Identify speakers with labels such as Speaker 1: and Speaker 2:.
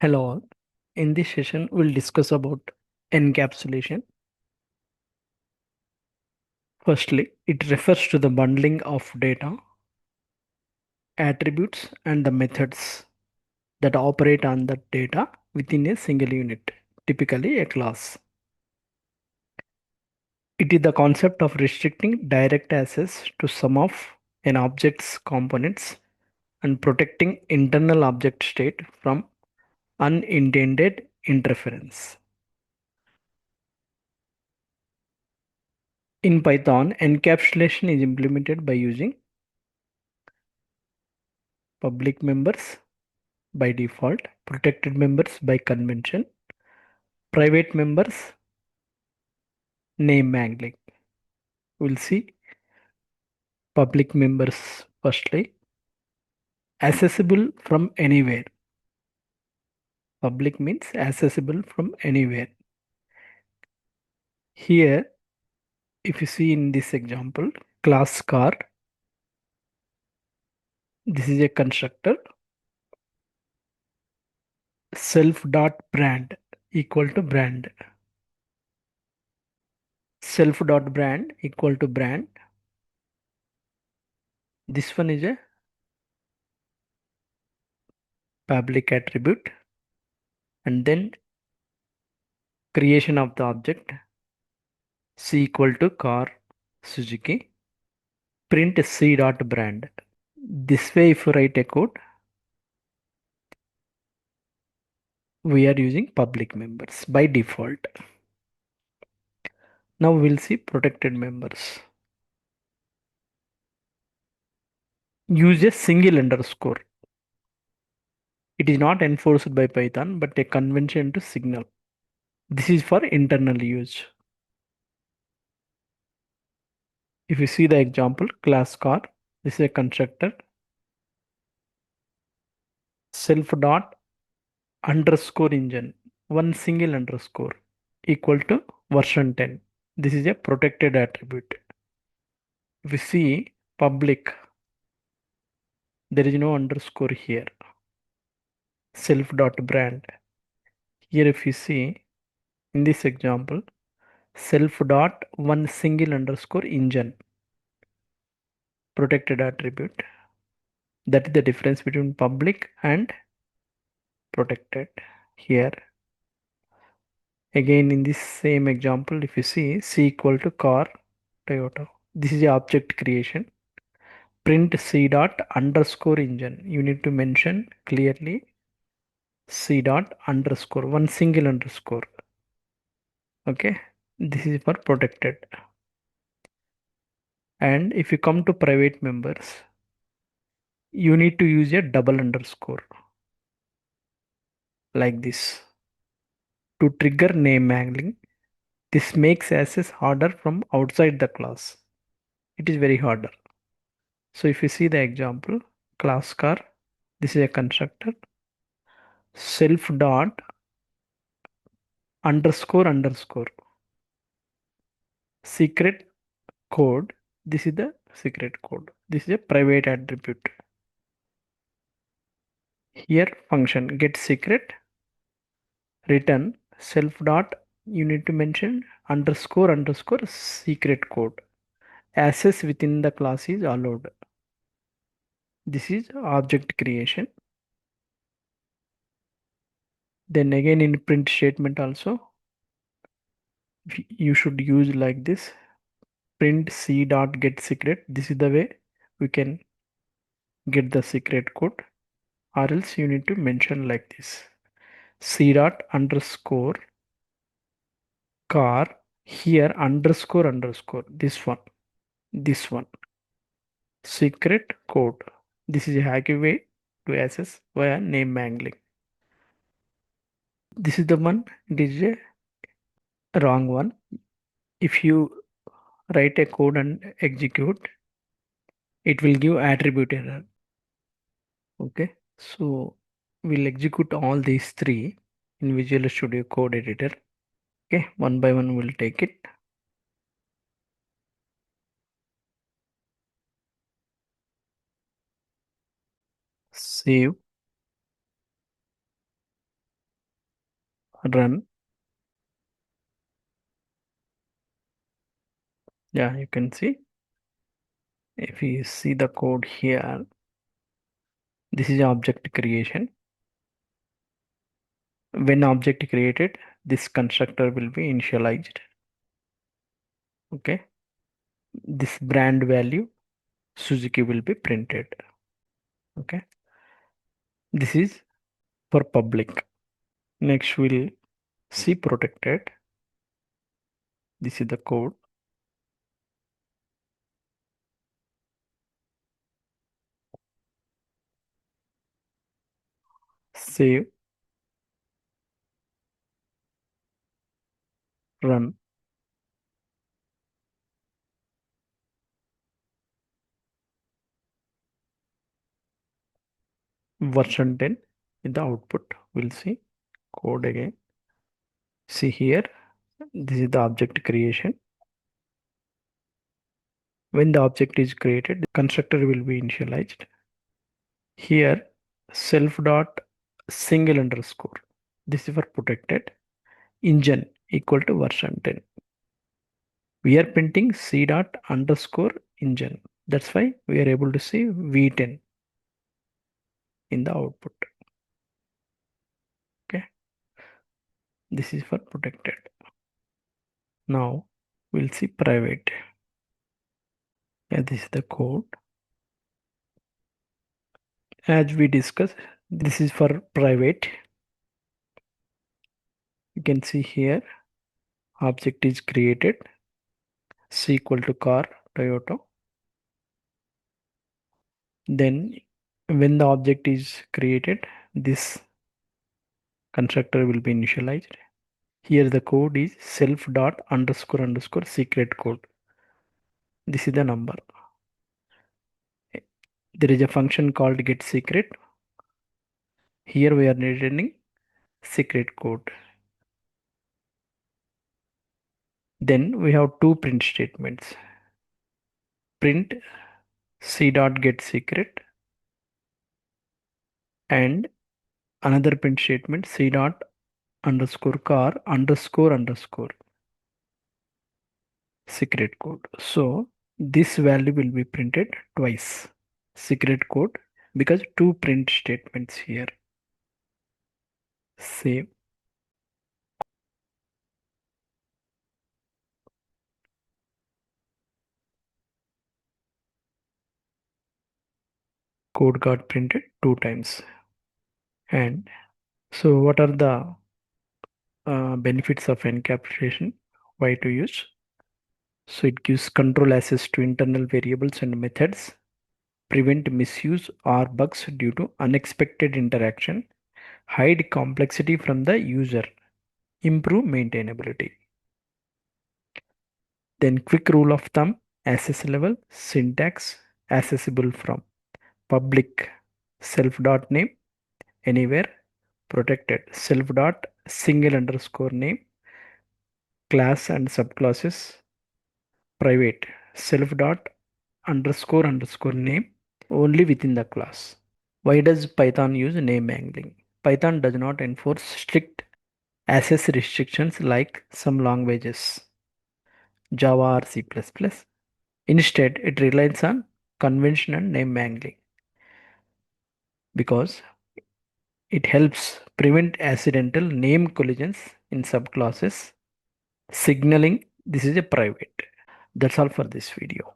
Speaker 1: Hello all. In this session, we'll discuss about encapsulation. Firstly, it refers to the bundling of data, attributes, and the methods that operate on the data within a single unit, typically a class. It is the concept of restricting direct access to some of an object's components and protecting internal object state from unintended interference. In Python, encapsulation is implemented by using public members by default, protected members by convention, private members, name mangling. We'll see public members firstly. Accessible from anywhere. Public means accessible from anywhere. Here, if you see in this example, class car, this is a constructor, self dot brand equal to brand. Self dot brand equal to brand. This one is a public attribute, and then creation of the object C equal to car Suzuki. Print C dot brand. This way, if you write a code, we are using public members by default. Now we'll see protected members. Use a single underscore. It is not enforced by Python, but a convention to signal. This is for internal use. If you see the example, class car, this is a constructor. Self dot underscore engine, one single underscore equal to version 10. This is a protected attribute. If you see public, there is no underscore here. Self dot brand. Here if you see in this example, self dot one single underscore engine, protected attribute. That is the difference between public and protected. Here again in this same example, if you see C equal to car Toyota, this is the object creation. Print C dot underscore engine. You need to mention clearly C dot underscore, one single underscore. Okay, this is for protected. And if you come to private members, you need to use a double underscore like this to trigger name mangling. This makes access harder from outside the class. It is very harder. So if you see the example, class car, this is a constructor, self dot underscore underscore secret code. This is the secret code. This is a private attribute. Here function get secret return self dot, you need to mention underscore underscore secret code. Access within the class is allowed. This is object creation. Then again in print statement also you should use like this, print c dot get secret. This is the way we can get the secret code, or else you need to mention like this, c dot underscore car, here underscore underscore, this one secret code. This is a hacky way to access via name mangling. This is the one, it is a wrong one. If you write a code and execute, it will give attribute error. Okay, so we'll execute all these three in Visual Studio Code Editor. Okay, one by one we'll take it. Save. run. Yeah, you can see. If you see the code here, this is object creation. When object created, this constructor will be initialized. Okay. This brand value Suzuki will be printed. Okay. This is for public. Next we'll see protected. This is the code. Save, run. Version 10 in the output. We'll see code again. See here, this is the object creation. When the object is created, the constructor will be initialized. Here, self dot single underscore. This is for protected. Engine equal to version 10. We are printing c dot underscore engine. That's why we are able to see V10 in the output. Okay. This is for protected. Now we'll see private. Yeah, this is the code. As we discussed, this is for private. You can see here, object is created. C equal to car, Toyota. Then when the object is created, this constructor will be initialized. Here the code is self dot underscore underscore secret code. This is the number. There is a function called get secret. Here we are returning secret code. Then we have two print statements. Print c dot get secret and another print statement c dot underscore car underscore underscore secret code. So this value will be printed twice. Secret code because two print statements here. Save. Code got printed two times. And so what are the benefits of encapsulation? Why to use? So it gives control access to internal variables and methods, prevent misuse or bugs due to unexpected interaction, hide complexity from the user, improve maintainability. Then quick rule of thumb, access level, syntax, accessible from public self dot name, anywhere, protected self dot single underscore name, class and subclasses, private self dot underscore underscore name, only within the class. Why does Python use name angling? Python does not enforce strict access restrictions like some languages, Java or C++. Instead, it relies on convention and name angling because it helps prevent accidental name collisions in subclasses, signaling this is a private. That's all for this video.